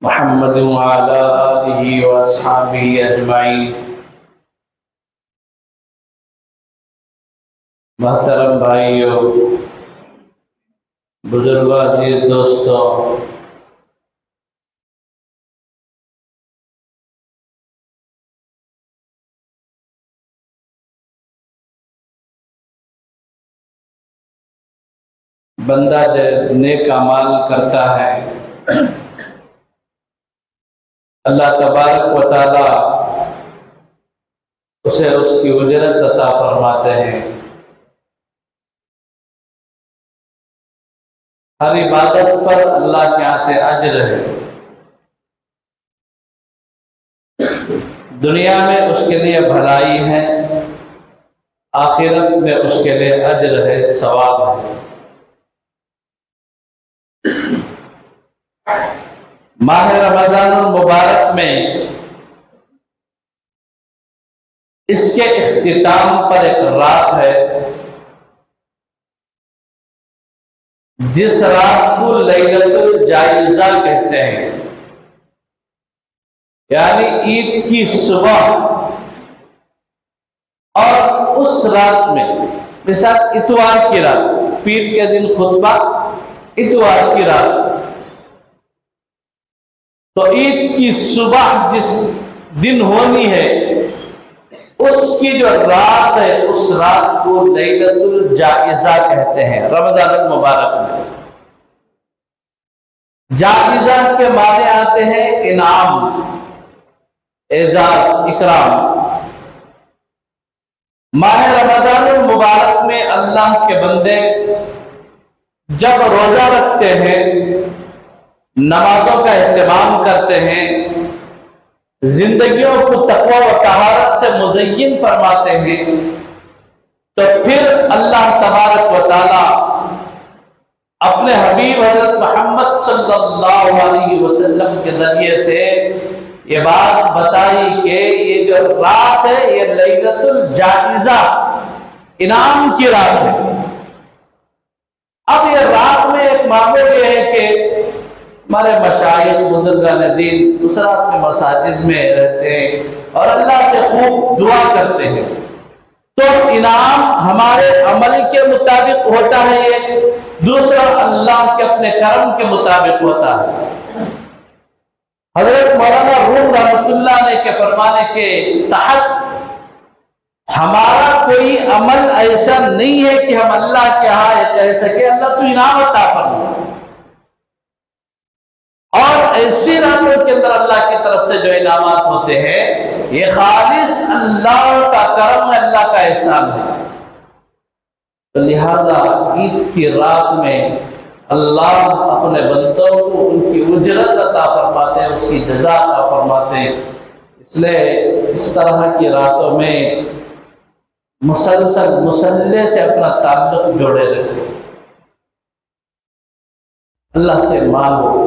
محمد وعلى آلہ واصحابہ اجمعین۔ محترم بھائیو، بزرگوں، عزیز دوستوں، بندہ جب نیک اعمال کرتا ہے اللہ تبارک و تعالی اسے اس کی اجرت عطا فرماتے ہیں۔ ہر عبادت پر اللہ کے یہاں سے اجر ہے۔ دنیا میں اس کے لیے بھلائی ہے، آخرت میں اس کے لیے اجر ہے، ثواب ہے۔ ماہ رمضان المبارک میں اس کے اختتام پر ایک رات ہے جس رات کو لیلۃ الجائزہ کہتے ہیں، یعنی عید کی صبح۔ اور اس رات میں مثال اتوار کی رات، پیر کے دن خطبہ، اتوار کی رات، تو عید کی صبح جس دن ہونی ہے اس کی جو رات ہے اس رات کو لیلۃ الجائزہ کہتے ہیں رمضان المبارک میں۔ جائزہ کے معنی آتے ہیں انعام، اعزاز، اکرام۔ ماہ رمضان المبارک میں اللہ کے بندے جب روزہ رکھتے ہیں، نمازوں کا اہتمام کرتے ہیں، زندگیوں کو تقوی و طہارت سے مزین فرماتے ہیں، تو پھر اللہ تبارک و تعالی اپنے حبیب حضرت محمد صلی اللہ علیہ وسلم کے ذریعے سے یہ بات بتائی کہ یہ جو رات ہے یہ لیلۃ الجائزہ، انعام کی رات ہے۔ اب یہ رات میں ایک معمول یہ ہے کہ ہمارے مشائخ بزرگان دین اس رات میں مساجد میں رہتے ہیں اور اللہ سے خوب دعا کرتے ہیں، تو انعام ہمارے عمل کے مطابق ہوتا ہے، یہ دوسرا اللہ کے اپنے کرم کے مطابق ہوتا ہے۔ حضرت مولانا روم رحمۃ اللہ علیہ کے فرمانے کے تحت ہمارا کوئی عمل ایسا نہیں ہے کہ ہم اللہ کے ہاں یہ کہہ سکے اللہ تو انعام عطا فرما۔ اور ایسی راتوں کے اندر اللہ کی طرف سے جو انعامات ہوتے ہیں یہ خالص اللہ کا کرم ہے، اللہ کا احسان ہے۔ تو لہذا عید کی رات میں اللہ اپنے بندوں کو ان کی اجرت عطا فرماتے ہیں، اس کی جزا عطا فرماتے ہیں۔ اس لیے اس طرح کی راتوں میں مسلسل مصلی سے اپنا تعلق جوڑے رکھیں، اللہ سے مانگو۔